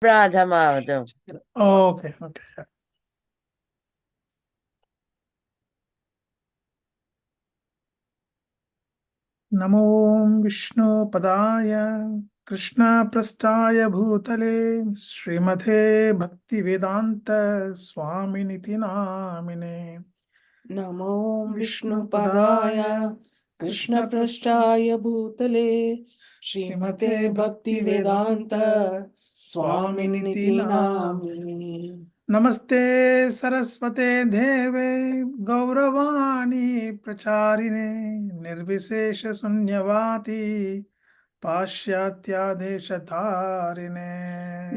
प्रारम्भमावतु। Okay okay. नमो विष्णुपदाय कृष्णप्रस्थाय भूतले श्रीमते भक्तिवेदांत स्वामिनिति नामिने। नमो विष्णुपदाय विष्णुपदाय कृष्णपृष्ठाय भूतले श्रीमते भक्तिवेदांत स्वामिनिति नामिने। नमस्ते सरस्वते देवे गौरवाणी प्रचारिणे निर्विशेष शून्यवाती पाश्चात्यादेशतारिणे।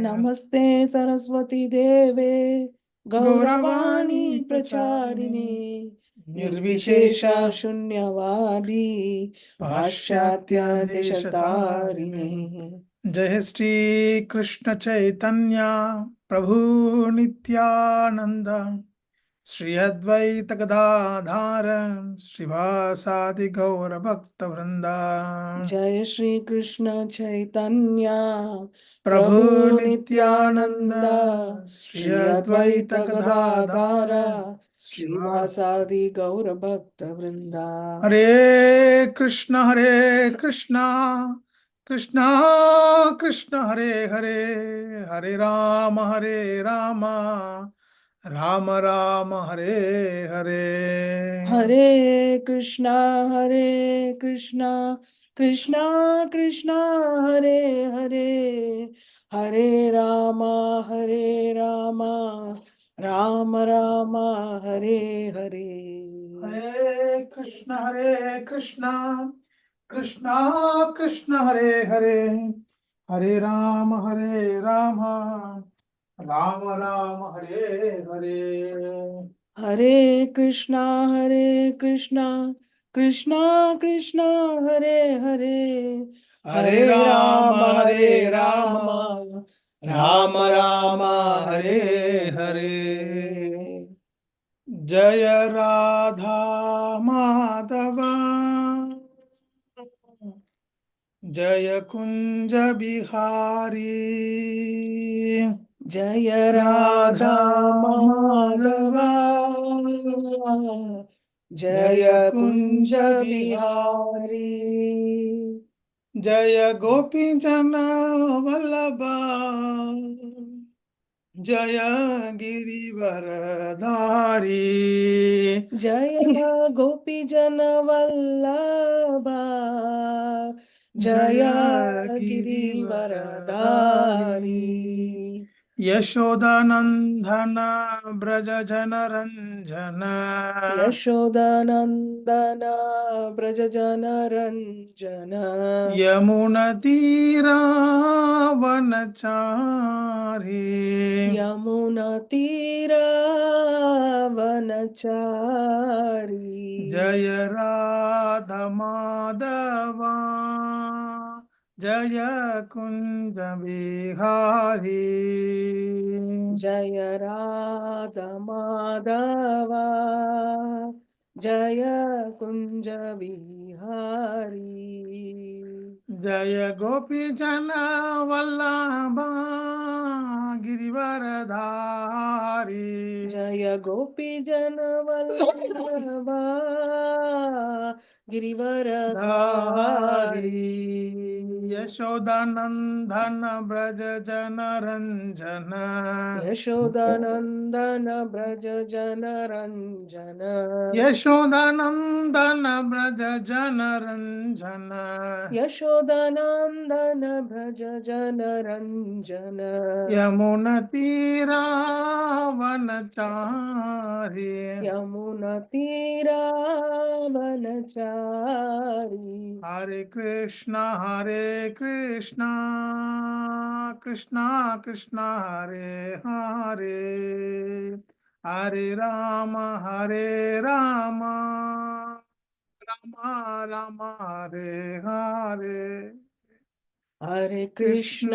नमस्ते सरस्वती देवे गौरवाणी गौरवाणी प्रचारिणे निर्विशेष निर्विशेष शून्यवादी पाश्चात्य देशतारिणे। जय श्री कृष्ण चैतन्य प्रभु नित्यानंद श्री अद्वैत गदाधार श्रीवासादि गौर भक्त वृंदा। जय श्री कृष्ण चैतन्य प्रभु प्रभु नित्यानंद श्री अद्वैत गदाधार श्रीवासादि गौर भक्त वृंदा। हरे कृष्ण कृष्ण कृष्ण हरे हरे, हरे राम राम राम हरे हरे। हरे कृष्णा कृष्णा कृष्णा हरे हरे, हरे रामा राम राम हरे हरे। हरे कृष्ण कृष्ण कृष्ण हरे हरे, हरे राम राम राम हरे हरे। हरे कृष्णा कृष्णा कृष्णा हरे हरे, हरे राम राम राम हरे हरे। जय राधा माधव जय कुंज बिहारी, जय राधा माधव जय कुंज बिहारी, जय गोपी जन वल्लभ जय गिरिवरधारी। जय गोपी जन वल्लभा जय गिरिवरधारी। यशोदानंदन ब्रज जन रंजन, यशोदानंदन ब्रज जन रंजन, यमुना तीरा वनचारी, यमुना तीरा वनचारी। जय राधा माधवा जय कुंज बिहारी। जय राधा माधवा जय कुंज बिहारी। जय गोपी जन वल्लभा गिरिवरधारी, जय गोपी जन वल्लभा गिरिवरधारी। यशोदानंदन ब्रज जन रंजन, यशोदानंदन ब्रज जन रंजन, यशोदानंदन ब्रज जन रंजन, यशोदानंदन ब्रज जन रंजन, यमुना तीरा वनचारी, यमुना तीरा वनचारी। हरे कृष्णा कृष्णा कृष्णा हरे हरे, हरे राम राम राम हरे हरे। हरे कृष्ण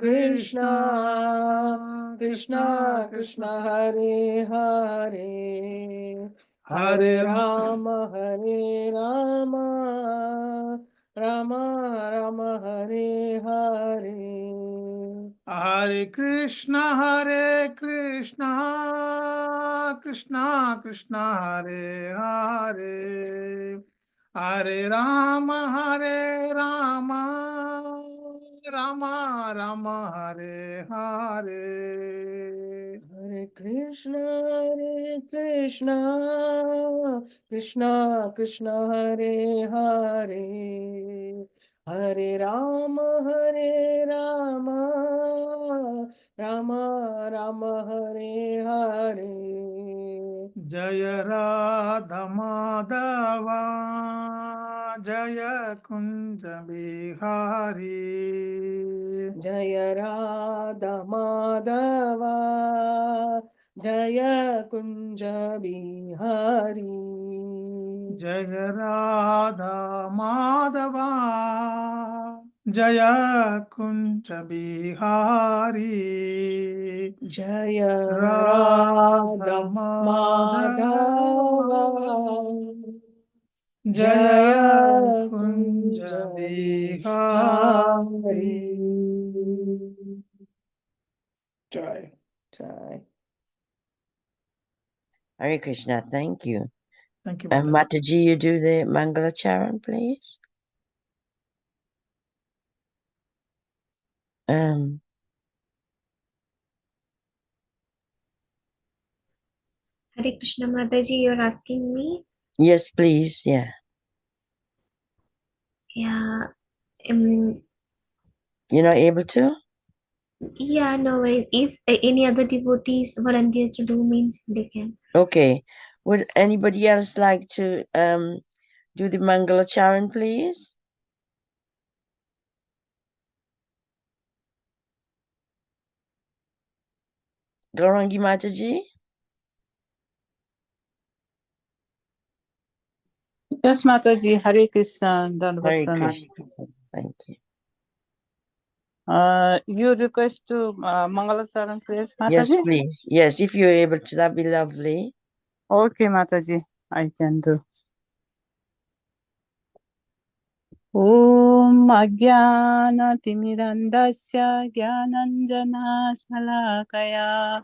कृष्णा कृष्णा कृष्णा हरे हरे, हरे Ram Ram Ram Hare Hare. Hare Krishna, Krishna Krishna, Hare Hare, Hare Rama, Rama Rama, Hare Hare. Hare Krishna, Krishna Krishna, Hare Hare, Hare Rama, Rama Rama, Hare Hare. Jaya Radha Madhava, Jaya Kunja Bihari. Jaya Radha Madhava, Jaya Kunja Bihari. Jaya Radha Madhava, Jaya Kunja Bihari. Jaya Radha Radha Madhava, Madhava, Jaya Jaya Kunja Kunja Bihari. Bihari. Jai. Jai. Hare Krishna, thank you. Thank you, And Mataji. Mataji, you do the Mangala Charan, please. Hare Krishna Mataji, you're asking me? Yes, please. Yeah. Yeah. You're not able to? Yeah, no worries. If any other devotees volunteer to do means they can. Okay. Would anybody else like to do the Mangala Charan, please? Gaurangi Mataji? Yes, Mataji, Hare Krishna, Hare Dandavat Krishna. Thank you. You request to Mangala Charan, please, Yes, Mataji? please. Yes, if you're able to, that'd be lovely. Okay, Mataji, I can do. Om Ajnana Timirandasya Gyananjana Shalakaya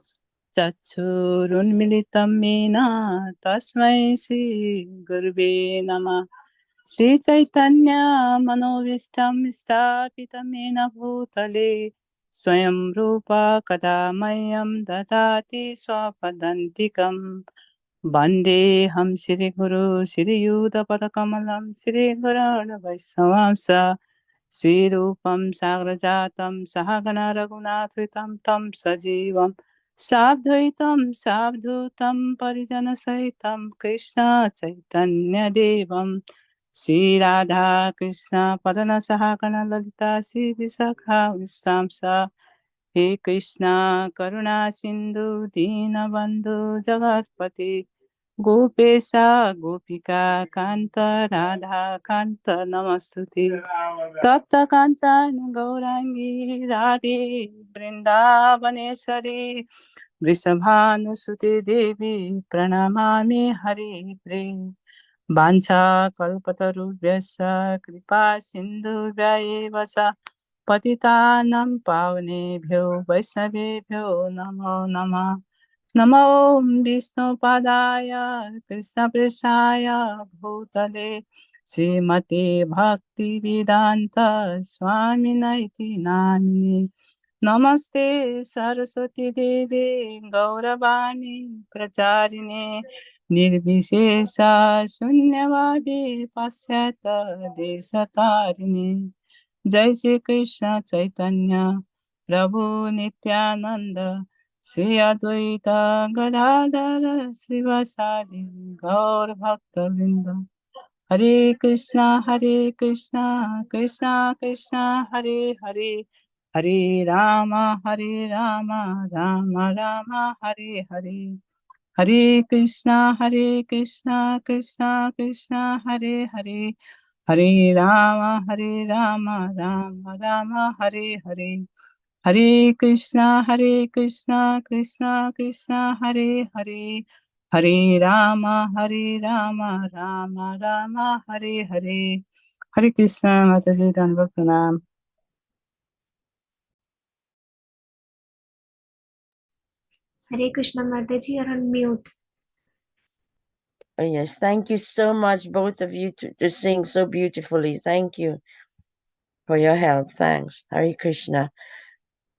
Chachurunmilitam Mena Tasmai Shri Gurve Namah Shri Chaitanya Manovistam Stapitamena Bhutale Swayam Rupa Kadamayam Dadati Swapadantikam Vandeham Shri Guru Shri Yuda Padakamalam Shri Gurana Vaisnavamsa Shri Rupam Sagrajatam Sahagana Raghunathitam Tam Sajivam Sabdvaitam Sabdhutam Parijana Saitam Krishna Chaitanya Devam Shri Radha Krishna Padana Sahagana Lalita Shri Visakha Visamsa He Krishna Karuna Sindhu Dina Bandhu Jagatpati Gopesha Gopika Kanta Radha Kanta Namastuti Tapta Kancana Gaurangi Radhe Vrindavaneshwari Vrishabhanusuti Devi Pranamami Hari Pre Vancha Kalpatarubhyasya Kripa Sindhubhya Eva पतितानां पावनेभ्यो वैष्णवेभ्यो नमो नमः नमो विष्णुपादाय कृष्णपृष्ठाय भूतले श्रीमते भक्तिवेदान्त स्वामिनैति नामिने नमस्ते सरस्वती देवे गौरवाणी प्रचारिणे निर्विशेष शून्यवादी पाश्चात्य देशतारिणे जय श्री कृष्ण चैतन्य प्रभु नित्यानंद श्री अद्वैत गदाधर शिवसादि गौर भक्त वृंद हरे कृष्णा कृष्णा कृष्णा हरे हरे हरे राम राम राम हरे हरे हरे कृष्णा कृष्णा कृष्णा हरे हरे हरे राम राम राम हरे हरे हरे कृष्णा कृष्णा हरे हरे हरे राम राम हरे हरे हरे कृष्णा माता जी धन्यवाद प्रणाम। Hare Krishna, Mataji, you're on mute. Oh, yes. Thank you so much, both of you, to sing so beautifully. Thank you for your help. Thanks. Hare Krishna.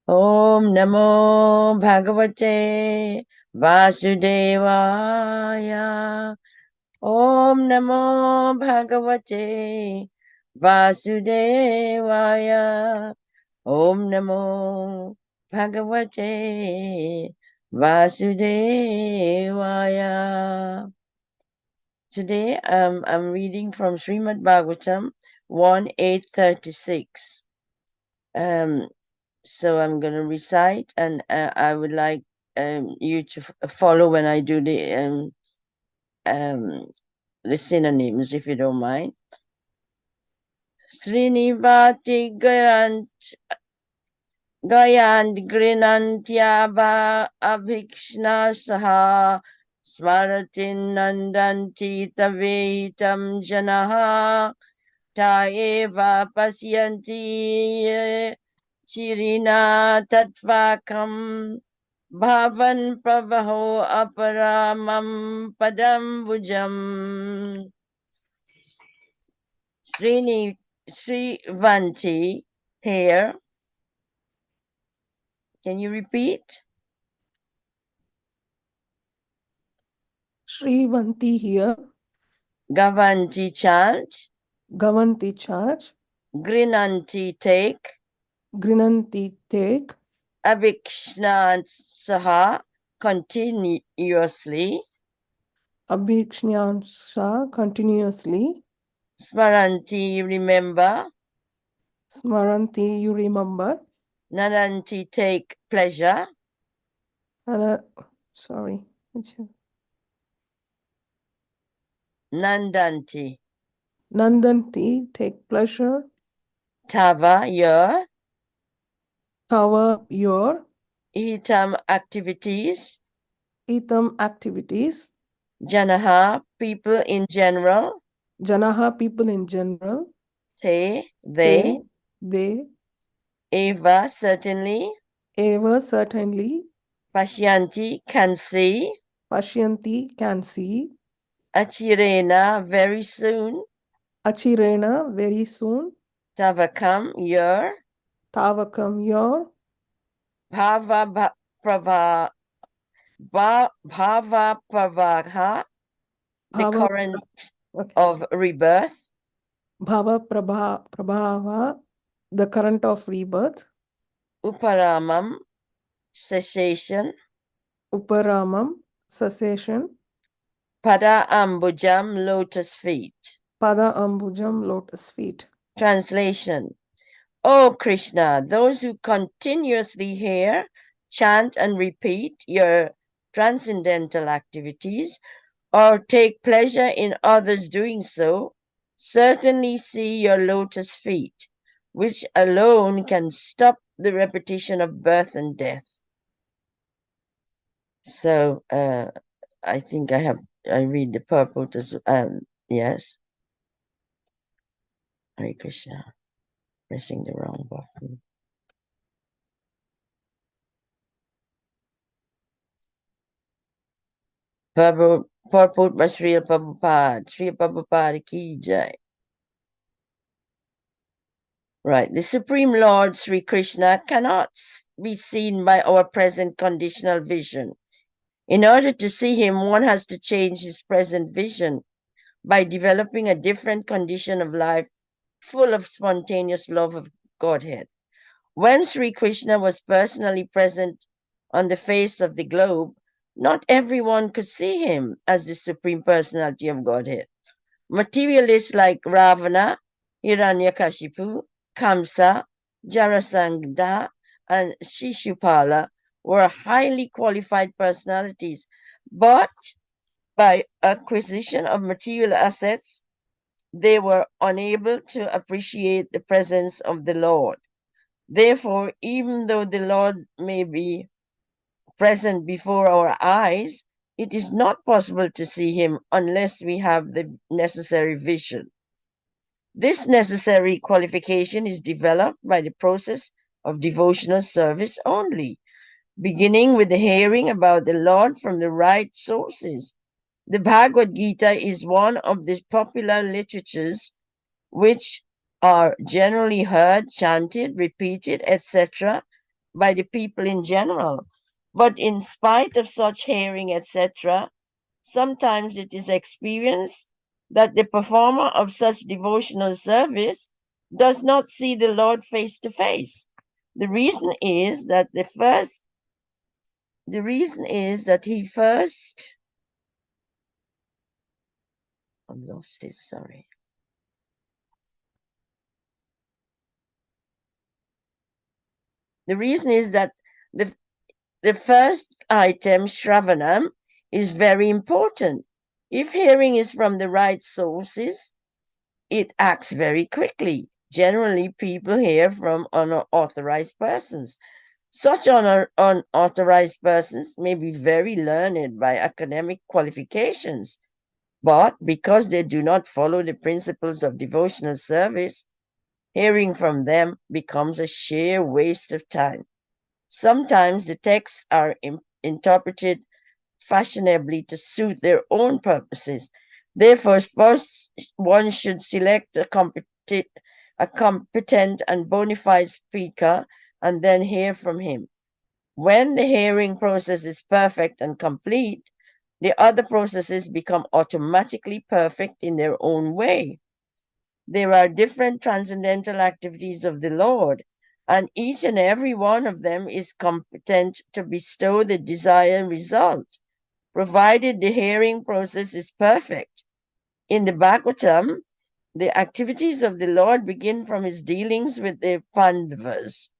Om Namo Bhagavate Vasudevaya. Om Namo Bhagavate Vasudevaya. Om Namo Bhagavate Vasudevaya. Today I'm reading from Srimad Bhagavatam 1:836. So I'm going to recite, and I would like you to follow when I do the synonyms, if you don't mind. Srinivati Gayant Grinantyaba Abhikshna Saha Smaratin Nandanti Tavetam Janaha Taeva Pasyanti Chirina Tatvakam Bhavan Pravaho Aparamam Padam Bujam. Srivanti here. Can you repeat? Srivanti here. Gavanti chant. Gavanti charge. Grinanti take. Grinanti take. Abhikshna saha continuously. Abhikshyansa continuously. Smaranti remember. Smaranti you remember. Nananti take pleasure. Sorry. Nandanti. Nandanti take pleasure. Tava your. Tava your. Itam activities. Itam activities. Janaha people in general. Janaha people in general. They. They. Eva certainly. Eva certainly. Pashyanti can see. Pashyanti can see. Achirena very soon. Achirena very soon. Tavakam your. Tavakam your. Bhava Pravaha, the current of rebirth. Bhava Prabhava, the current of rebirth. Uparamam, cessation. Uparamam, cessation. Pada Ambujam, lotus feet. Pada Ambujam, lotus feet. Translation. O Krishna, those who continuously hear, chant and repeat your transcendental activities or take pleasure in others doing so, certainly see your lotus feet, which alone can stop the repetition of birth and death. So I think I read the purport as yes. Hare Krishna. Pressing the wrong button. Purport by Srila Prabhupada. Srila Prabhupada ki jai. Right. The Supreme Lord Sri Krishna cannot be seen by our present conditional vision. In order to see him, one has to change his present vision by developing a different condition of life full of spontaneous love of Godhead. When Sri Krishna was personally present on the face of the globe, not everyone could see him as the Supreme Personality of Godhead. Materialists like Ravana, Hiranyakashipu, Kamsa, Jarasandha, and Shishupala were highly qualified personalities, but by acquisition of material assets, they were unable to appreciate the presence of the Lord. Therefore, even though the Lord may be present before our eyes, it is not possible to see him unless we have the necessary vision. This necessary qualification is developed by the process of devotional service only. beginning with the hearing about the Lord from the right sources. The Bhagavad Gita is one of the popular literatures which are generally heard, chanted, repeated, etc., by the people in general. But in spite of such hearing, etc., sometimes it is experienced that the performer of such devotional service does not see the Lord face to face. The reason is that he first, I lost it, sorry. The reason is that the first item, Shravanam, is very important. If hearing is from the right sources, it acts very quickly. Generally, people hear from unauthorized persons. Such unauthorized persons may be very learned by academic qualifications, but because they do not follow the principles of devotional service, hearing from them becomes a sheer waste of time. Sometimes the texts are interpreted fashionably to suit their own purposes. Therefore, first one should select a competent and bona fide speaker and then hear from him. When the hearing process is perfect and complete, the other processes become automatically perfect in their own way. There are different transcendental activities of the Lord, and each and every one of them is competent to bestow the desired result, provided the hearing process is perfect. In the Bhagavatam, the activities of the Lord begin from his dealings with the Pandavas.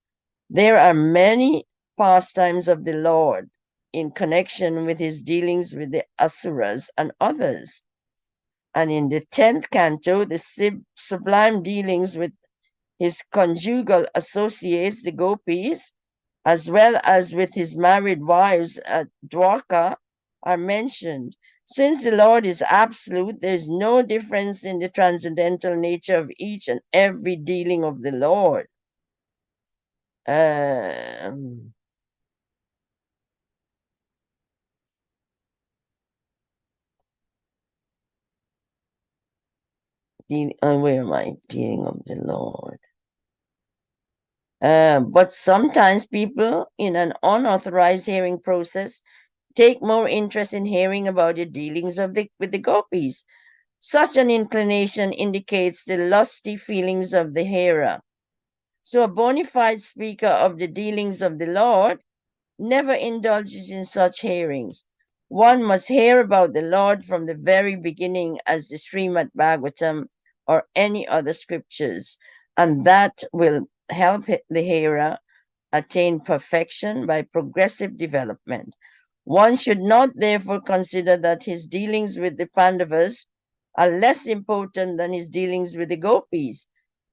There are many pastimes of the Lord in connection with his dealings with the Asuras and others. And in the 10th canto, the sublime dealings with his conjugal associates, the gopis, as well as with his married wives at Dwarka, are mentioned. Since the Lord is absolute, there is no difference in the transcendental nature of each and every dealing of the Lord. Where am I? Dealing of the Lord. But sometimes people in an unauthorized hearing process take more interest in hearing about the dealings with the gopis. Such an inclination indicates the lusty feelings of the hearer. So a bona fide speaker of the dealings of the Lord never indulges in such hearings. One must hear about the Lord from the very beginning as the Srimad Bhagavatam or any other scriptures, and that will help the hearer attain perfection by progressive development. One should not therefore consider that his dealings with the Pandavas are less important than his dealings with the gopis.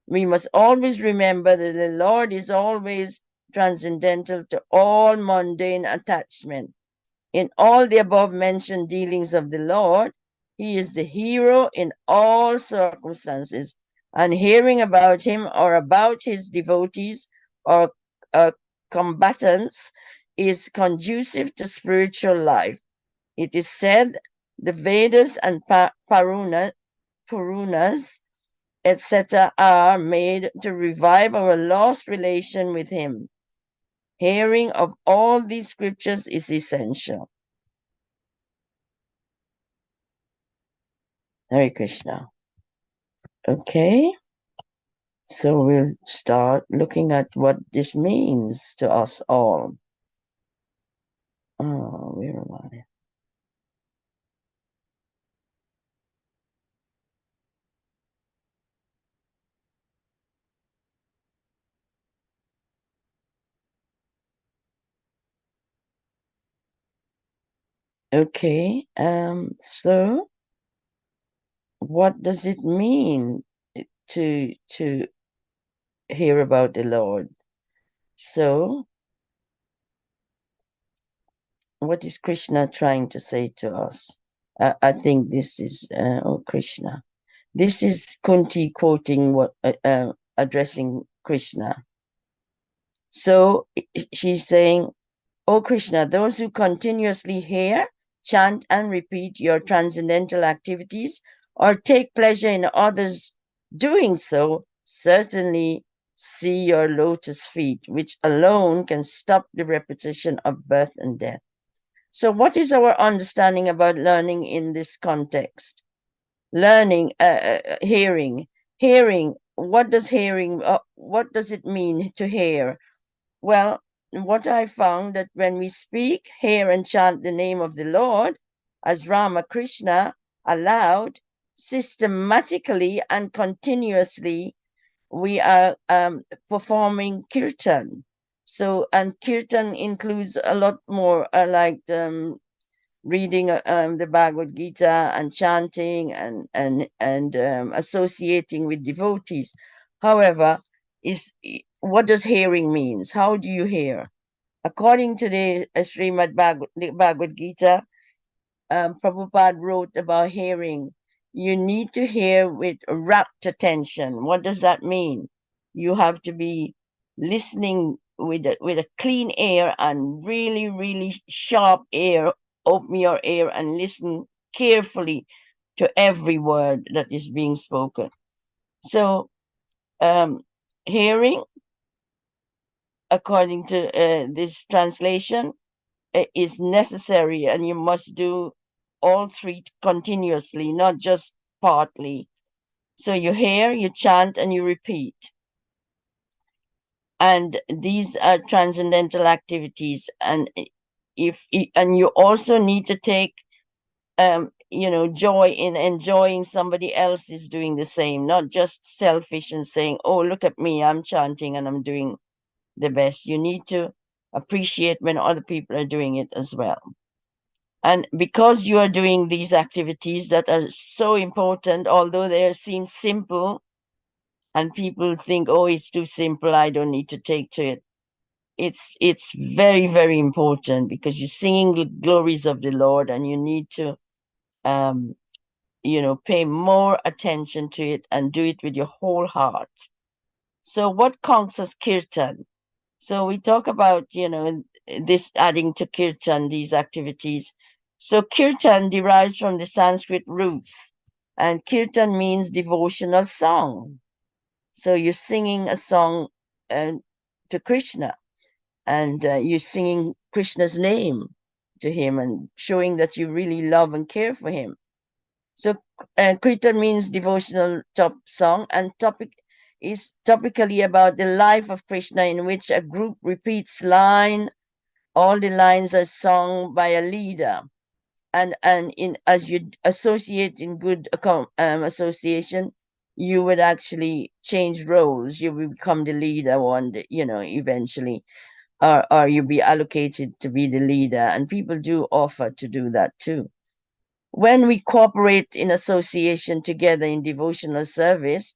We must always remember that the Lord is always transcendental to all mundane attachment. In all the above mentioned dealings of the Lord, he is the hero in all circumstances, and hearing about him or about his devotees or combatants is conducive to spiritual life. It is said the Vedas and Puranas, etc., are made to revive our lost relation with him. Hearing of all these scriptures is essential. Hare Krishna. Okay, so we'll start looking at what this means to us all. Oh, where am I? Okay, so what does it mean to hear about the Lord? So, what is Krishna trying to say to us? I think this is Krishna. This is Kunti quoting what addressing Krishna. So she's saying, O Krishna, those who continuously hear, chant, and repeat your transcendental activities or take pleasure in others doing so certainly see your lotus feet, which alone can stop the repetition of birth and death. So, what is our understanding about learning in this context? Learning, hearing. Hearing, what does hearing, what does it mean to hear? Well, what I found that when we speak, hear, and chant the name of the Lord as Rama Krishna aloud, systematically and continuously, we are performing kirtan. So, and kirtan includes a lot more, like reading the Bhagavad Gita and chanting and associating with devotees. However, what does hearing means? How do you hear? According to the Srimad Bhagavad Gita, Prabhupada wrote about hearing. You need to hear with rapt attention. What does that mean? You have to be listening with a clean ear and really, really sharp ear. Open your ear and listen carefully to every word that is being spoken. So, hearing, according to this translation, is necessary, and you must do all three continuously, not just partly. So you hear, you chant, and you repeat. And these are transcendental activities. And and you also need to take joy in enjoying somebody else is doing the same, not just selfish and saying, oh, look at me, I'm chanting and I'm doing the best. You need to appreciate when other people are doing it as well. And because you are doing these activities that are so important, although they seem simple, and people think, oh, it's too simple, I don't need to take to it. It's very, very important, because you're singing the glories of the Lord, and you need to pay more attention to it and do it with your whole heart. So what counts as kirtan? So we talk about, this adding to kirtan, these activities. So kirtan derives from the Sanskrit roots, and kirtan means devotional song. So you're singing a song to Krishna, and you're singing Krishna's name to him and showing that you really love and care for him. So kirtan means devotional top song, and topic is topically about the life of Krishna, in which a group repeats all the lines are sung by a leader. And as you associate in good association, you would actually change roles. You will become the leader one day, eventually, or you'll be allocated to be the leader. And people do offer to do that too. When we cooperate in association together in devotional service,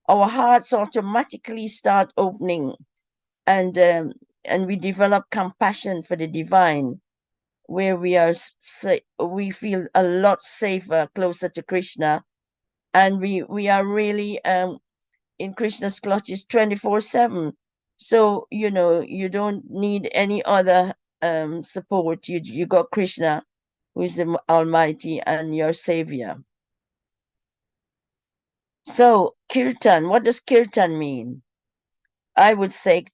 our hearts automatically start opening, and we develop compassion for the divine, where we feel a lot safer, closer to Krishna, and we are really in Krishna's clutches 24/7. So you don't need any other support. You got Krishna, who is the Almighty and your Savior. So kirtan, what does kirtan mean? I would say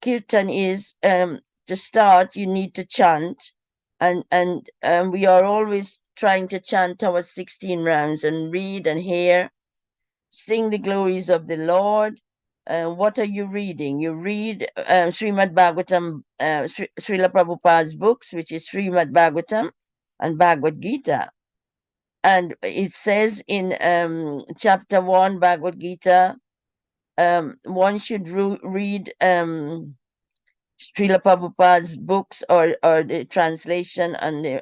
kirtan is to start, you need to chant, and we are always trying to chant our 16 rounds and read and hear, sing the glories of the Lord. What are you reading? You read Srimad Bhagavatam, Srila Prabhupada's books, which is Srimad Bhagavatam and Bhagavad Gita. And it says in chapter 1, Bhagavad Gita, one should read Srila Prabhupada's books or the translation and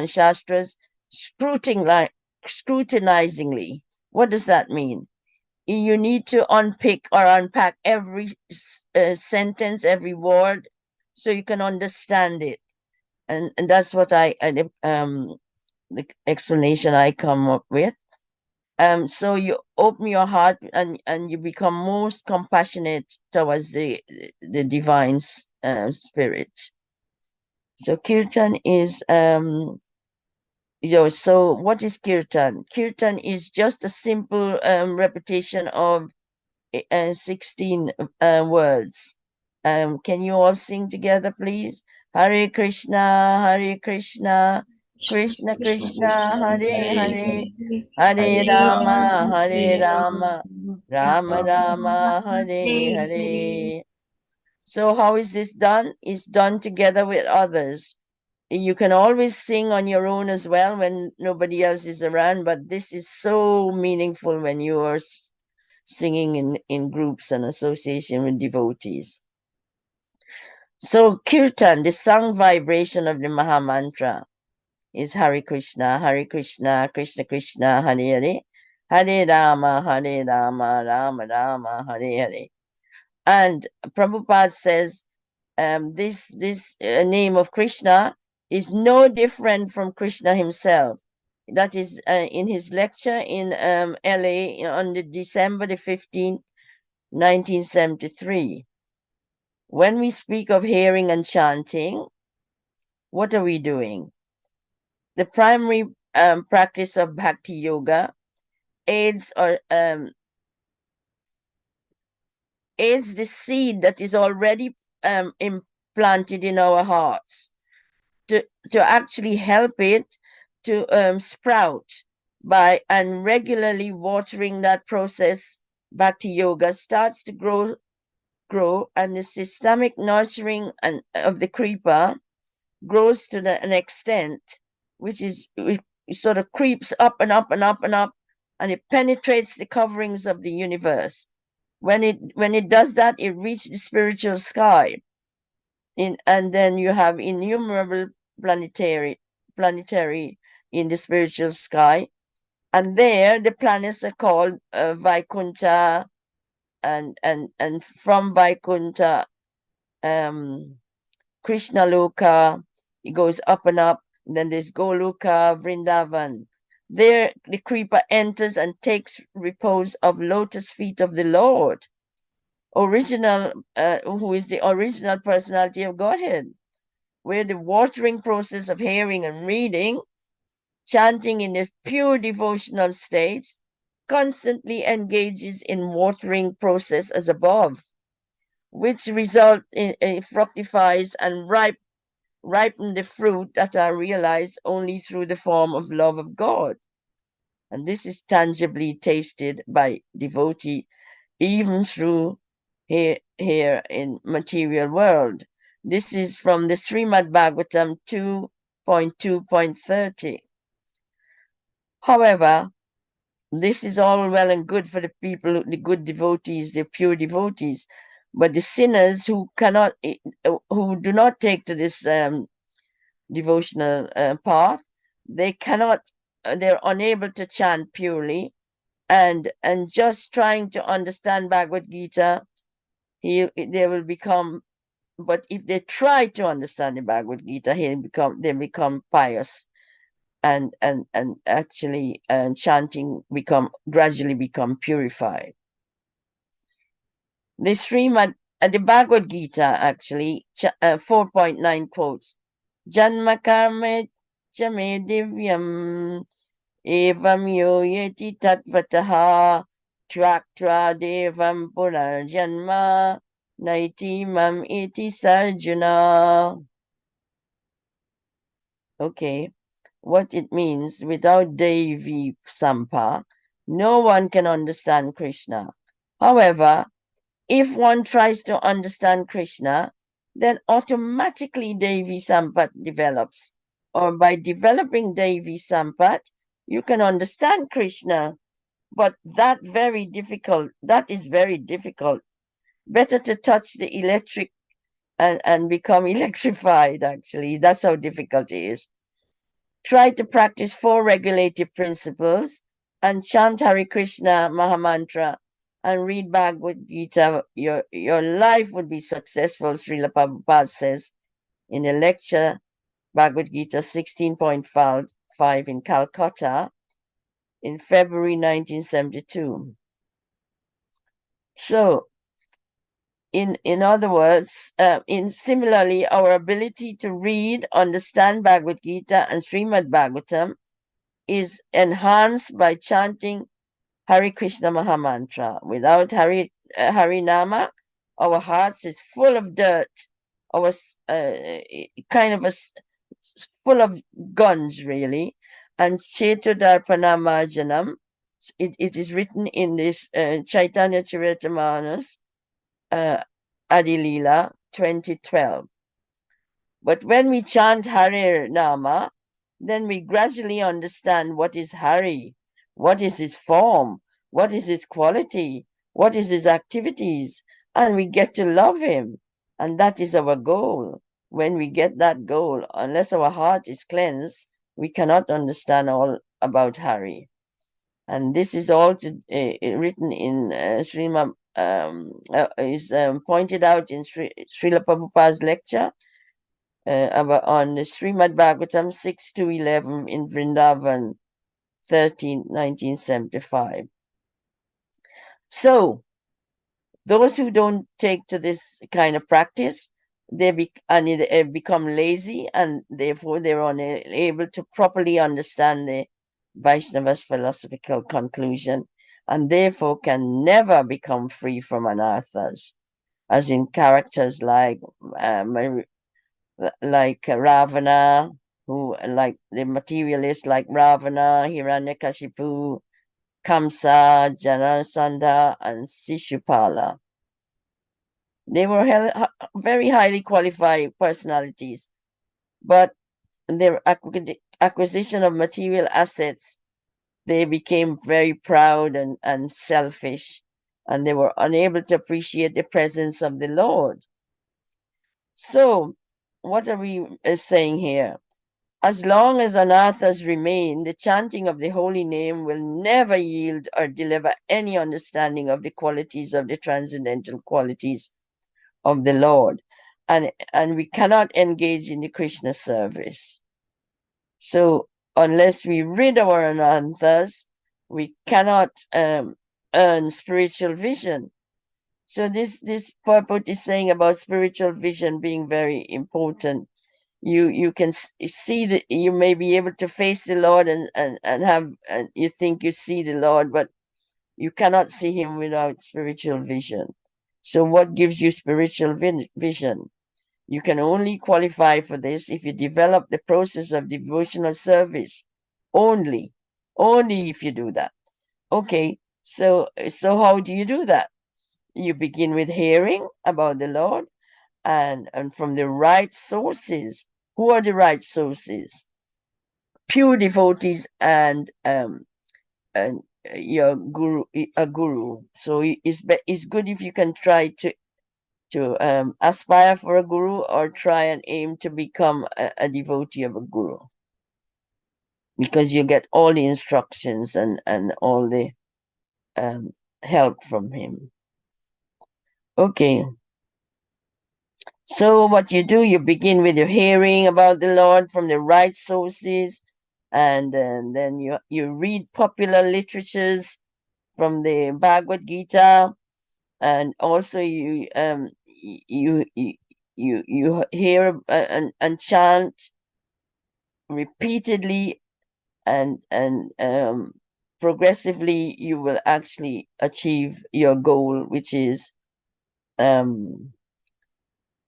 Shastras scrutinizingly. What does that mean? You need to unpick or unpack every sentence, every word, so you can understand it. And that's what the explanation I come up with. So you open your heart and you become most compassionate towards the divine spirit. So kirtan is so what is kirtan? Kirtan is just a simple repetition of 16 words. Can you all sing together, please? Hare Krishna, Hare Krishna, Krishna Krishna, Hare Hare, Hare Rama, Hare Rama, Rama Rama, Hare Hare. So how is this done? It's done together with others. You can always sing on your own as well when nobody else is around, but this is so meaningful when you are singing in groups and association with devotees. So kirtan, the song vibration of the Maha Mantra, is Hare Krishna, Hare Krishna, Krishna Krishna, Hare Hare, Hare Rama, Hare Rama, Rama Rama, Hare Hare. And Prabhupada says this name of Krishna is no different from Krishna himself. That is in his lecture in LA on the December the 15th, 1973. When we speak of hearing and chanting, what are we doing? The primary practice of bhakti yoga aids the seed that is already implanted in our hearts to actually help it to sprout by and regularly watering that process. Bhakti yoga starts to grow, and the systemic nurturing of the creeper grows to an extent which sort of creeps up and up and up and up, and it penetrates the coverings of the universe. When it does that, it reaches the spiritual sky. And then you have innumerable planetary in the spiritual sky, and there the planets are called Vaikunta, and from Vaikunta, Krishna Loka, it goes up and up. And then there's Goloka, Vrindavan. There the creeper enters and takes repose of lotus feet of the Lord, who is the original personality of Godhead, where the watering process of hearing and reading, chanting in this pure devotional state, constantly engages in watering process as above, which result in fructifies and ripen the fruit that are realized only through the form of love of God. And this is tangibly tasted by devotee even through here in material world. This is from the Srimad Bhagavatam 2.2.30. However, this is all well and good for the people, the good devotees, the pure devotees, but the sinners who who do not take to this devotional path, they're unable to chant purely, and just trying to understand Bhagavad Gita, they will become. But if they try to understand the Bhagavad Gita, they become pious, and actually chanting gradually become purified. The Srimad, the Bhagavad Gita actually 4.9 quotes Janma karma chame divyam evam yo yeti tatvataha traktra devam punarjanma naiti mam iti sarjuna. Okay, what it means: without Devi Sampa, no one can understand Krishna. However, if one tries to understand Krishna, then automatically Devi Sampat develops. Or by developing Devi Sampat, you can understand Krishna. But that is very difficult. Better to touch the electric and become electrified, actually. That's how difficult it is. Try to practice 4 regulative principles and chant Hare Krishna Mahamantra and read Bhagavad Gita. Your life would be successful, Srila Prabhupada says in a lecture, Bhagavad Gita 16.5 in Calcutta in February 1972. So, in other words, similarly, our ability to read, understand Bhagavad Gita and Srimad Bhagavatam is enhanced by chanting Hare Krishna Mahamantra. Without Harinama, our hearts is full of dirt, our full of guns, really. And Chetudarpana Marjanam, it is written in this Chaitanya Charitamrita Adilila 2012. But when we chant Hare Nama, then we gradually understand what is Hari, what is his form, what is his quality, what is his activities, and we get to love him. And that is our goal. When we get that goal, unless our heart is cleansed, we cannot understand all about Hari. And this is all written in Srimad, is pointed out in Srila Prabhupada's lecture on the Srimad Bhagavatam 6-11 in Vrindavan 1975. So, those who don't take to this kind of practice, they become lazy, and therefore they're unable to properly understand the Vaishnava's philosophical conclusion, and therefore can never become free from anarthas, as in characters like Ravana, who like the materialists like Ravana, Hiranyakashipu, Kamsa, Janasandha, and Sishupala. They were very highly qualified personalities, but their acquisition of material assets, they became very proud and selfish, and they were unable to appreciate the presence of the Lord. So, what are we saying here? As long as anarthas remain, the chanting of the holy name will never yield or deliver any understanding of the qualities of the transcendental qualities of the Lord. And we cannot engage in the Krishna service. So unless we rid our anarthas, we cannot earn spiritual vision. So this purport is saying about spiritual vision being very important. You can see that you may be able to face the Lord and you think you see the Lord, but you cannot see him without spiritual vision. So what gives you spiritual vision? You can only qualify for this if you develop the process of devotional service. Only if you do that. Okay, so how do you do that? You begin with hearing about the Lord, and from the right sources. Who are the right sources? Pure devotees and your guru, a guru. So it's good if you can try to aspire for a guru, or try and aim to become a devotee of a guru, because you get all the instructions and all the help from him. Okay. So what you do, you begin with your hearing about the Lord from the right sources, and then you read popular literatures from the Bhagavad Gita, and also you hear and chant repeatedly, and progressively you will actually achieve your goal, which is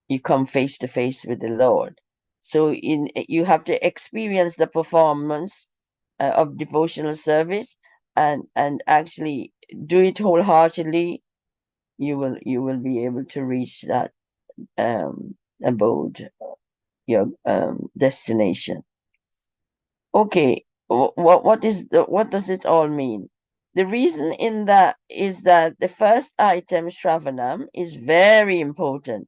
you come face to face with the Lord. So you have to experience the performance of devotional service, and actually do it wholeheartedly. You will be able to reach that abode, your destination. Okay, what does it all mean? The reason in that is that the first item, Shravanam, is very important.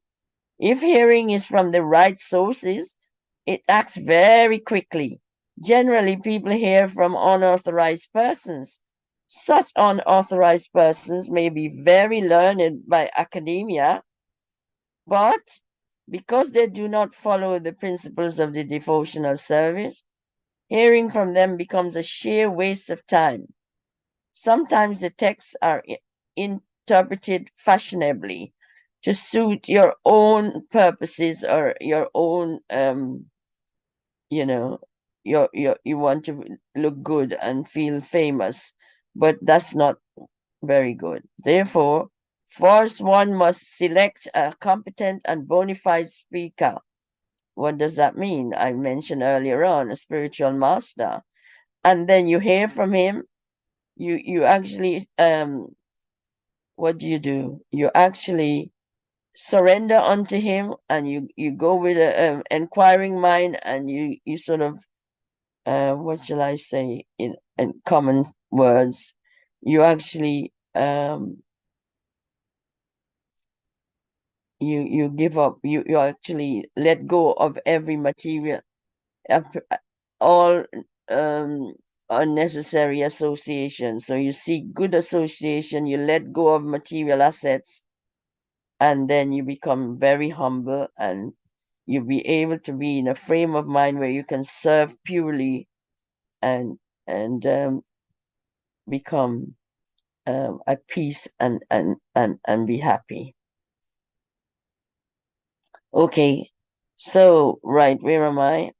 If hearing is from the right sources, it acts very quickly. Generally, people hear from unauthorized persons. Such unauthorized persons may be very learned by academia, but because they do not follow the principles of the devotional service, hearing from them becomes a sheer waste of time. Sometimes the texts are interpreted fashionably, to suit your own purposes or your own you know, you want to look good and feel famous, but that's not very good. Therefore, first one must select a competent and bona fide speaker. What does that mean? I mentioned earlier on a spiritual master, and then you hear from him. You actually what do? You actually surrender unto him, and you go with a inquiring mind, and you sort of what shall I say in common words, you actually you give up, you actually let go of every material, all unnecessary association. So you seek good association, you let go of material assets, and then you become very humble, and you'll be able to be in a frame of mind where you can serve purely and become at peace and be happy. Okay, so right, where am I?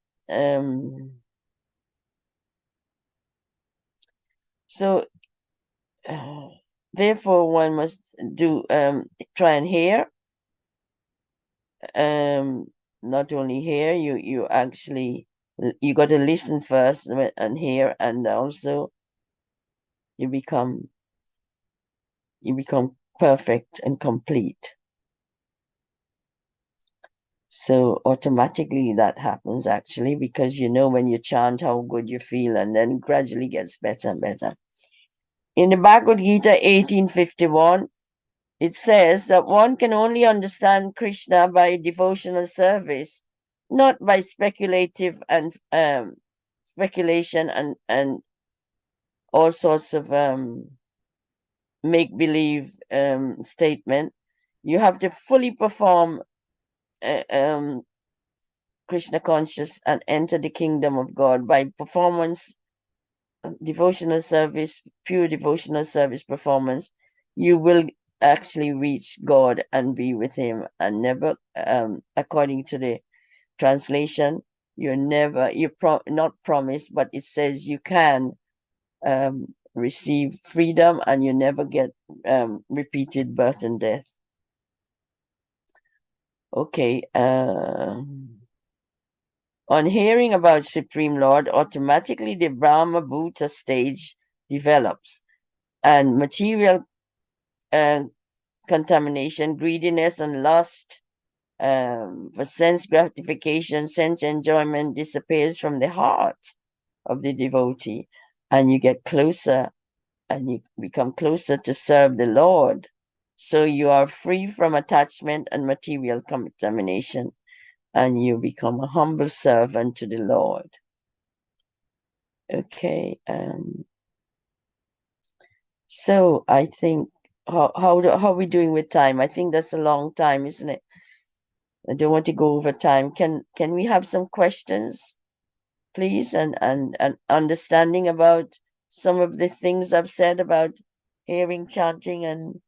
So therefore one must do try and hear, not only hear, you actually you got to listen first and hear, and also you become perfect and complete. So automatically that happens actually, because you know when you chant how good you feel, and then gradually gets better and better. In the Bhagavad Gita 1851, it says that one can only understand Krishna by devotional service, not by speculative and speculation and all sorts of make-believe statement. You have to fully perform Krishna conscious and enter the kingdom of God by performance, devotional service, pure devotional service performance. You will actually reach God and be with him, and never according to the translation, you're not promised, but it says you can receive freedom, and you never get repeated birth and death. Okay. On hearing about Supreme Lord, automatically the Brahma Bhuta stage develops, and material contamination, greediness, and lust for sense gratification, sense enjoyment disappears from the heart of the devotee, and you get closer, and you become closer to serve the Lord. So you are free from attachment and material contamination, and you become a humble servant to the Lord. Okay. So I think how are we doing with time? I think that's a long time, isn't it? I don't want to go over time. Can we have some questions, please, and understanding about some of the things I've said about hearing, chanting, and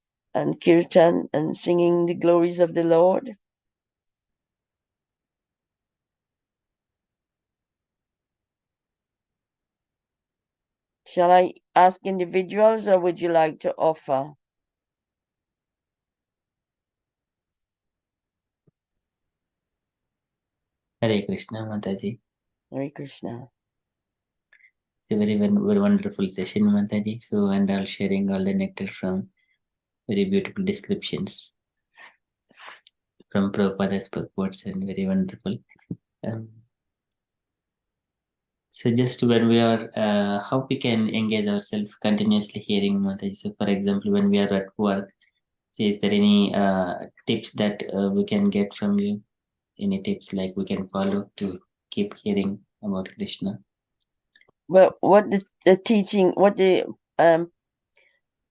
kirtan, and singing the glories of the Lord? Shall I ask individuals, or would you like to offer? Hare Krishna, Mataji. Hare Krishna. It's a very wonderful session, Mataji. So, and all sharing all the nectar from very beautiful descriptions from Prabhupada's purports, and very wonderful. So just when we are, how we can engage ourselves continuously hearing Mataji. So for example, when we are at work, so is there any tips that we can get from you? Any tips like we can follow to keep hearing about Krishna? Well, what the teaching, what the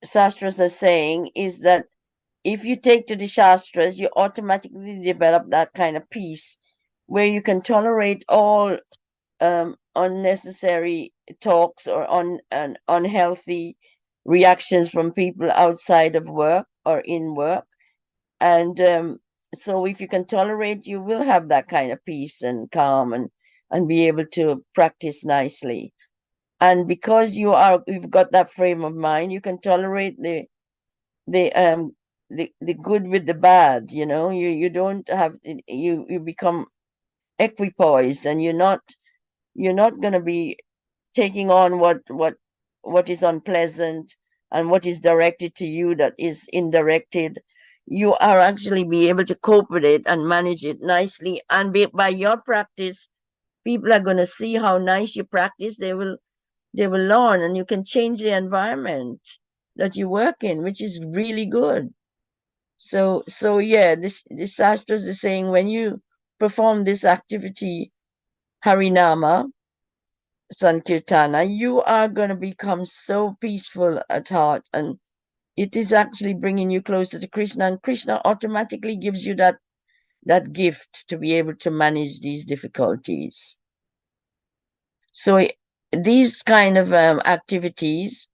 Shastras are saying is that if you take to the Shastras, you automatically develop that kind of peace where you can tolerate all unnecessary talks or unhealthy reactions from people outside of work or in work, And so if you can tolerate, you will have that kind of peace and calm and be able to practice nicely. And because you've got that frame of mind, you can tolerate the good with the bad. You don't have, you become equipoised, and you're not going to be taking on what is unpleasant and what is directed to you that is indirected. You are actually be able to cope with it and manage it nicely, and by your practice, people are going to see how nice you practice. They will learn, and you can change the environment that you work in, which is really good. So yeah, this Shastras is saying, when you perform this activity, Harinama Sankirtana, you are going to become so peaceful at heart, and it is actually bringing you closer to Krishna, and Krishna automatically gives you that gift to be able to manage these difficulties. So these kind of activities,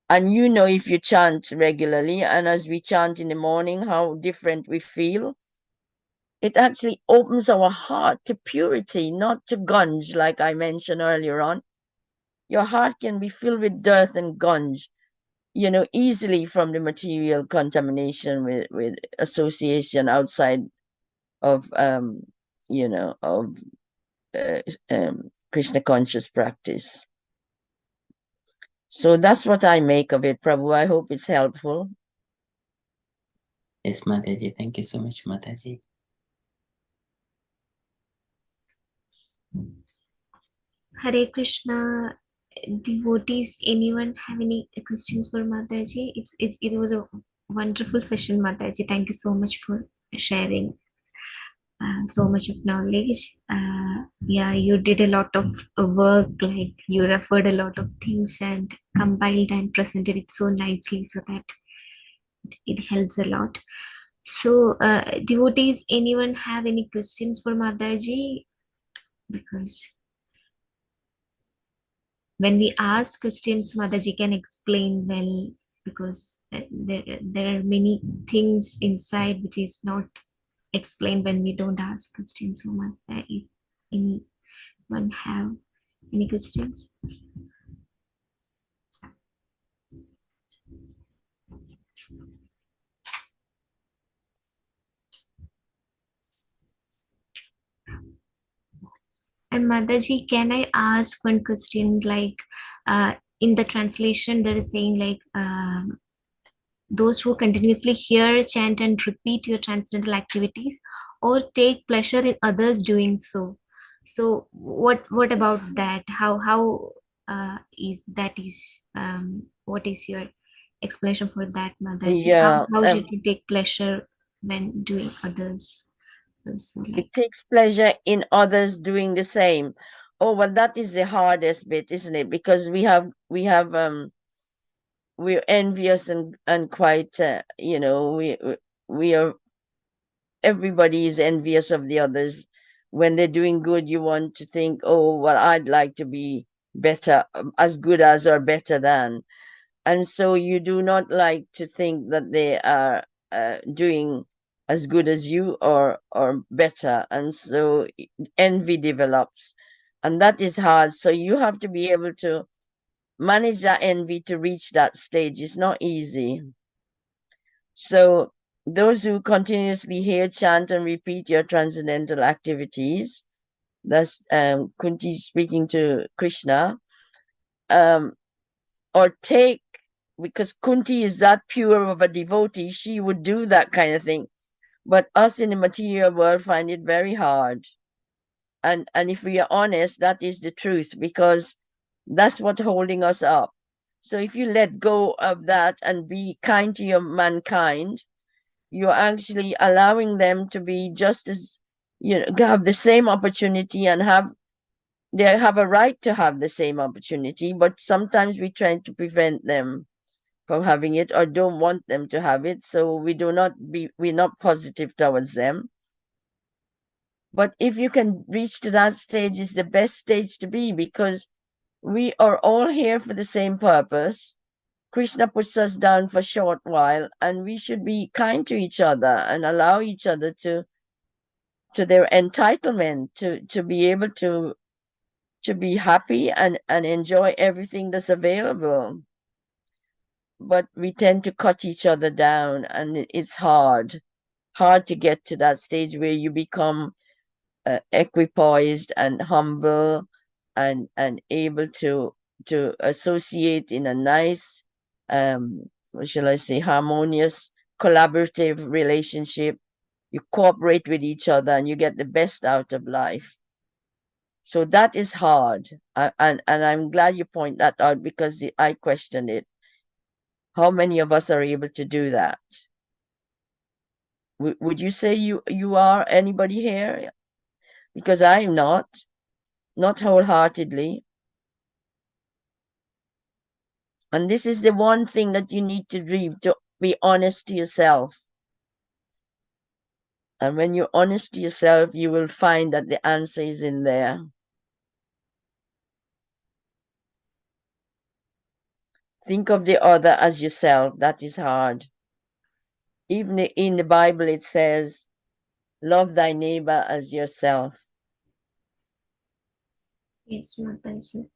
and if you chant regularly, and as we chant in the morning, how different we feel. It actually opens our heart to purity, not to gunge, like I mentioned earlier on. Your heart can be filled with dirt and gunge, easily from the material contamination with association outside of of Krishna conscious practice. So that's what I make of it, Prabhu. I hope it's helpful. Yes, Mataji. Thank you so much, Mataji. Hare Krishna. Devotees, anyone have any questions for Mataji? It was a wonderful session, Mataji. Thank you so much for sharing so much of knowledge. Yeah, you did a lot of work, like you referred a lot of things and compiled and presented it so nicely, so that it helps a lot. So, devotees, anyone have any questions for Mataji? Because when we ask questions, Mataji can explain well, because there are many things inside which is not explained when we don't ask questions so much. If anyone have any questions? And Mataji, can I ask one question? Like, in the translation, there is saying like, those who continuously hear, chant, and repeat your transcendental activities, or take pleasure in others doing so. So, what about that? How is that is what is your explanation for that, Mataji? Yeah, How should you take pleasure when doing others? Also, like, it takes pleasure in others doing the same. Oh, well, that is the hardest bit, isn't it? Because we're envious and quite we are everybody is envious of the others. When they're doing good, you want to think, oh, well, I'd like to be better, as good as or better than. And so you do not like to think that they are doing as good as you or better, and so envy develops, and that is hard. So you have to be able to manage that envy to reach that stage. It's not easy. So those who continuously hear, chant, and repeat your transcendental activities, that's Kunti speaking to Krishna, or take, because Kunti is that pure of a devotee, she would do that kind of thing. But us in the material world find it very hard. And if we are honest, that is the truth, because that's what's holding us up. So if you let go of that and be kind to your mankind, you're actually allowing them to be just as, have the same opportunity, and they have a right to have the same opportunity, but sometimes we try to prevent them from having it, or don't want them to have it. So we're not positive towards them. But if you can reach to that stage, is the best stage to be, because we are all here for the same purpose. Krishna puts us down for a short while, and we should be kind to each other and allow each other to their entitlement to be able to be happy and enjoy everything that's available. But we tend to cut each other down, and it's hard to get to that stage where you become equipoised and humble and able to associate in a nice, what shall I say, harmonious, collaborative relationship. You cooperate with each other and you get the best out of life. So that is hard. And I'm glad you point that out, because I questioned it. How many of us are able to do that? Would you say you are, anybody here? Because I'm not wholeheartedly. And this is the one thing that you need to do, to be honest to yourself. And when you're honest to yourself, you will find that the answer is in there. Think of the other as yourself. That is hard. Even in the Bible, it says, love thy neighbor as yourself. Yes, Mataji.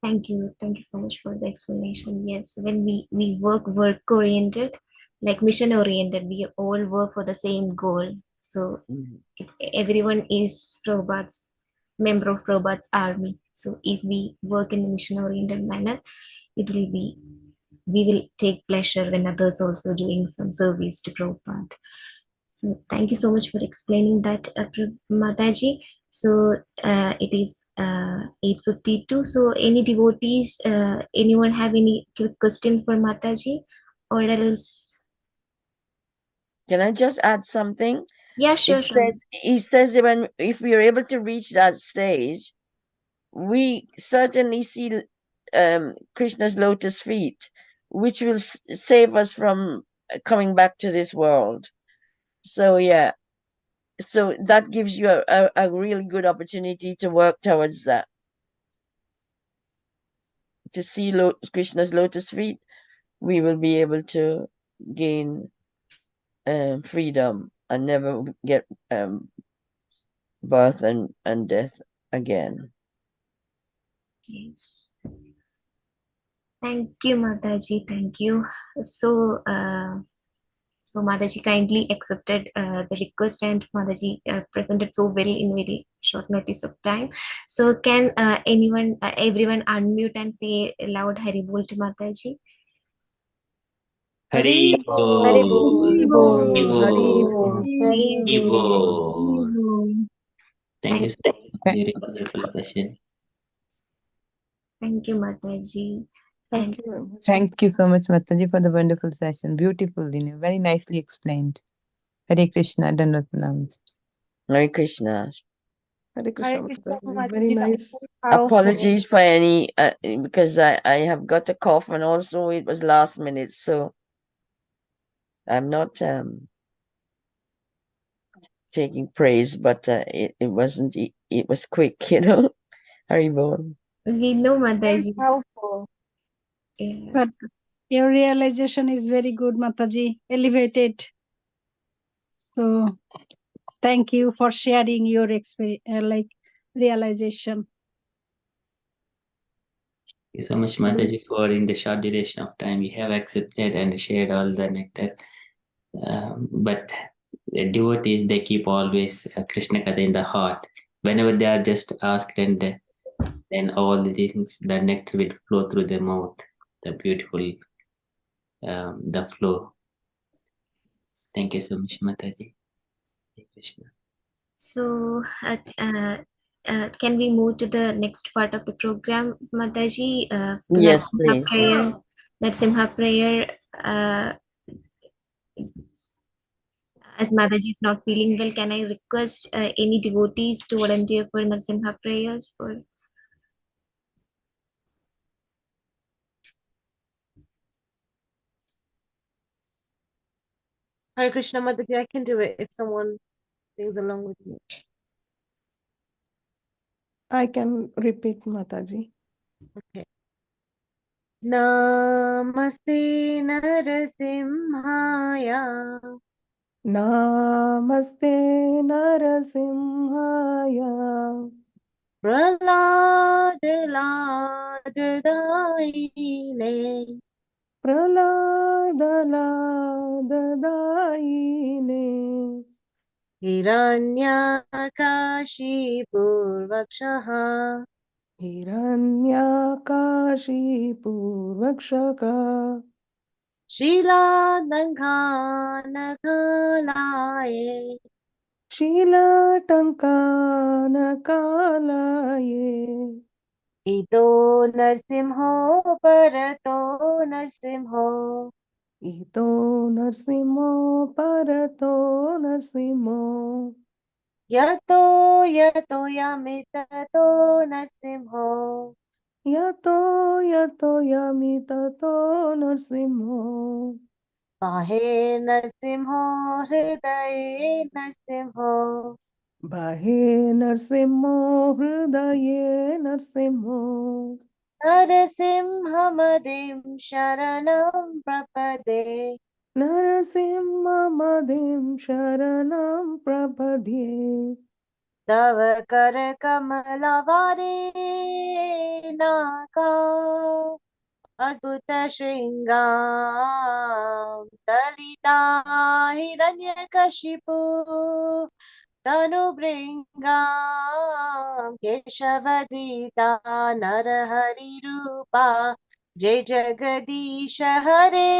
Thank you. Thank you so much for the explanation. Yes, when we work oriented, like mission oriented, we all work for the same goal. So everyone is Prabhupada's member of Prabhupada's army. So if we work in a mission oriented manner, it will be, we will take pleasure when others also doing some service to Prabhupada. So thank you so much for explaining that, Mataji. So it is 8:52. So any devotees, anyone have any quick questions for Mataji, or else? Can I just add something? Yeah, sure. It says that if we are able to reach that stage, we certainly see Krishna's lotus feet, which will save us from coming back to this world. So yeah, so that gives you a really good opportunity to work towards that. To see Krishna's lotus feet, we will be able to gain freedom and never get birth and death again. Yes. Thank you, Mataji. Thank you. So, so Mataji kindly accepted the request, and Mataji presented so well in very short notice of time. So, can everyone unmute and say loud Hari Bol to Mataji? Hari Bol. Hari Bol, Hari Bol. Hari Bol. Thank you so much for Thank the wonderful session. Thank you, Mataji. Thank you very much. Thank you so much, Mataji, for the wonderful session. Beautiful, very nicely explained. Hare Krishna, Dandavat Pranams. Hare Krishna. Hare Krishna, Hare Krishna, Mataji. Very Mataji, that was nice. very powerful. Apologies for any because I have got a cough, and also it was last minute, so I'm not taking praise, but it wasn't. It was quick, you know. Haribol. We know, Very Mataji. powerful. Yeah. But your realization is very good, Mataji. Elevated. So thank you for sharing your realization. Thank you so much, Mataji, for in the short duration of time you have accepted and shared all the nectar. But the devotees, they keep always Krishna Katha in the heart. Whenever they are just asked, and then all the things, the nectar will flow through their mouth. The beautiful, the flow. Thank you so much, Mataji. Hare Krishna. So, can we move to the next part of the program, Mataji? Yes, Narasimha please. prayer. Narasimha prayer. As Mataji is not feeling well, can I request any devotees to volunteer for Narasimha prayers? Or Hare Krishna, Mataji, I can do it if someone sings along with me. I can repeat, Mataji. Okay. नमस्ते नरसिंहाय नमस्ते नरसिंहाय प्रह्लादलाददायिने प्रह्लादलाददायिने हिरण्यकाशीपूर्वक्षः हिरण्यकाशीपूर्वक्षका शीलालङ्घानकलाये शीलटङ्कानकालये इतो नरसिंहो परतो नरसिंहो इतो नरसिंहो परतो नरसिंहो यतो यतो यमिततो नरसिंहो यतो यतो यमिततो नरसिंहो बाहे नरसिंहो हृदये नरसिंहो बाहे नरसिंहो हृदये नरसिंहो नरसिंहमदिं शरणं प्रपदे नरसिंहमदिं शरणं प्रपद्ये तव करकमलवारे नाका अद्भुतशृङ्गां दलिता हिरण्यकशिपु तनुभृङ्गां केशवदीता नरहरिरूपा जय जगदीश हरे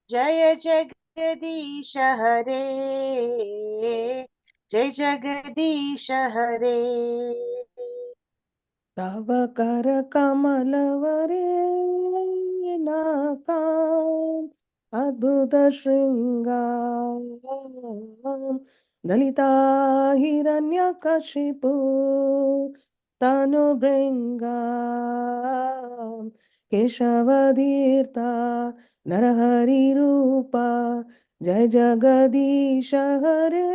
जय जगदीश हरे जय जगदीश हरे तव करकमलवरे नाकाम् अद्भुतशृङ्गां दलिता हिरण्यकशिपु तनुभृङ्गां केशवधीर्ता नरहरिरूपा जय जगदीश हरे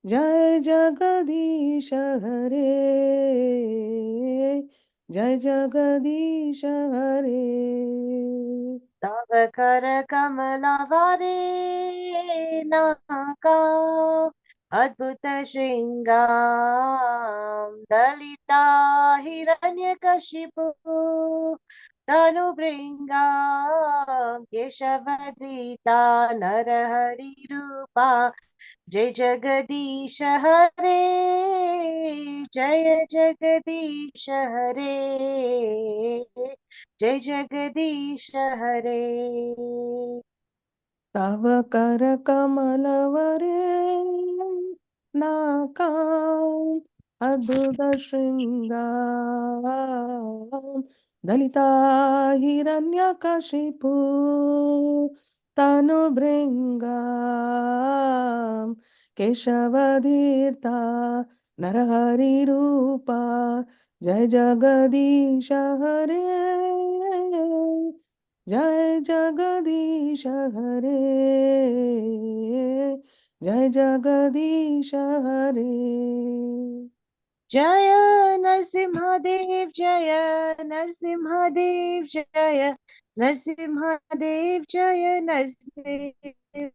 जय जगदीश हरे जय जगदीश हरे तव करकमलवरे नाका अद्भुतशृङ्गां दलिता हिरण्यकशिपु तनुभृङ्गां केशवदीता नरहरिरूपा जय जगदीश हरे जय जगदीश हरे जय जगदीश हरे तव करकमलवरे नाकाम् अद्भुतशृङ्गां दलिता हिरण्यकशिपु तनुभृङ्गां केशवधीर्ता नरहरिरूपा जय जगदीश हरे जय जगदीश हरे जय जगदीश हरे जय नरसिंहदेव जय नरसिंहदेव जय नरसिंहदेव जय नरसिंह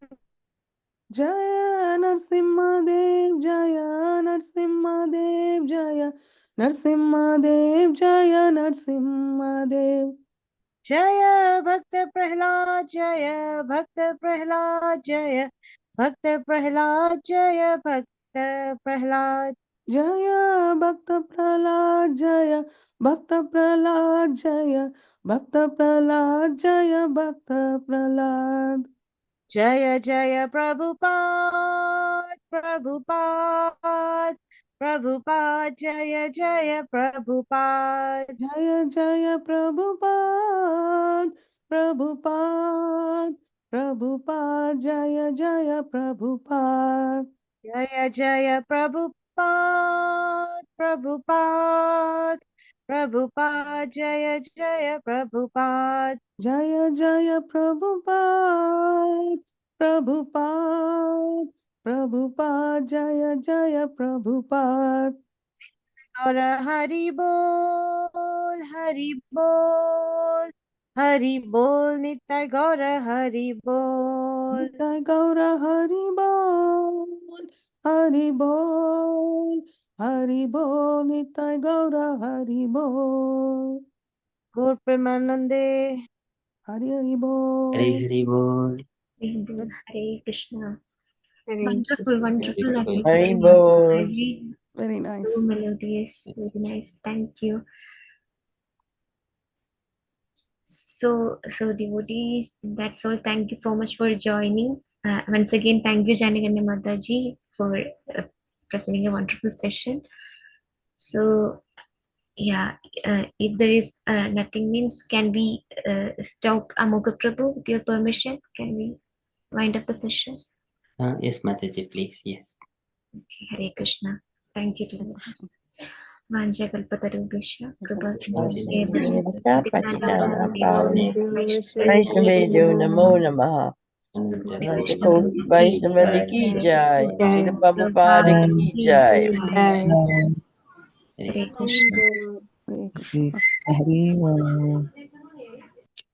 जय नरसिंहदेव जय नरसिंहदेव जय नरसिंहदेव जय नरसिंहदेव जय भक्त प्रह्लाद जय भक्त प्रह्लाद जय भक्त प्रह्लाद जय भक्त प्रह्लाद जय भक्त प्रह्लाद जय भक्त प्रह्लाद जय भक्त प्रह्लाद जय भक्त प्रह्लाद जय जय प्रभुपाद प्रभुपाद प्रभुपाद जय जय प्रभुपाद जय जय प्रभुपाद प्रभुपाद प्रभुपाद जय जय प्रभुपाद जय जय प्रभुपाद प्रभुपाद प्रभुपाद जय जय प्रभुपाद जय जय प्रभुपाद प्रभुपाद प्रभुपाद जय जय Prabhupada Gaura Hari Bol, Hari Bol, Hari Bol, Nitai Gaura Hari Bol. Nitai Gaura Hari Bol, Hari Bol, Hari Bol, Nitai Gaura Hari Bol. Gaur Premanande. Hari Hari Bol. Hari Hari Bol. Hare Krishna. Hare Wonderful, wonderful Beautiful. lesson. Hari Bol. Mataji. Very So nice. melodious, very nice. Thank you. So devotees, that's all. Thank you so much for joining. Once again, thank you, Jahnukanya Mataji, for presenting a wonderful session. So, yeah, if there is nothing means, can we stop Amoga Prabhu with your permission? Can we wind up the session? Yes, Mataji, please. Yes. Okay, Hare Krishna. Thank you, devotees. Vanja Kalpatarubhishya, Kripa Pachitana Pavane Vaishnavejo Namo Namaha Ananta Vaishnava Ki Jai Srila Prabhupada Ki Jai Hare Krishna. Hare Krishna. Hari Bol.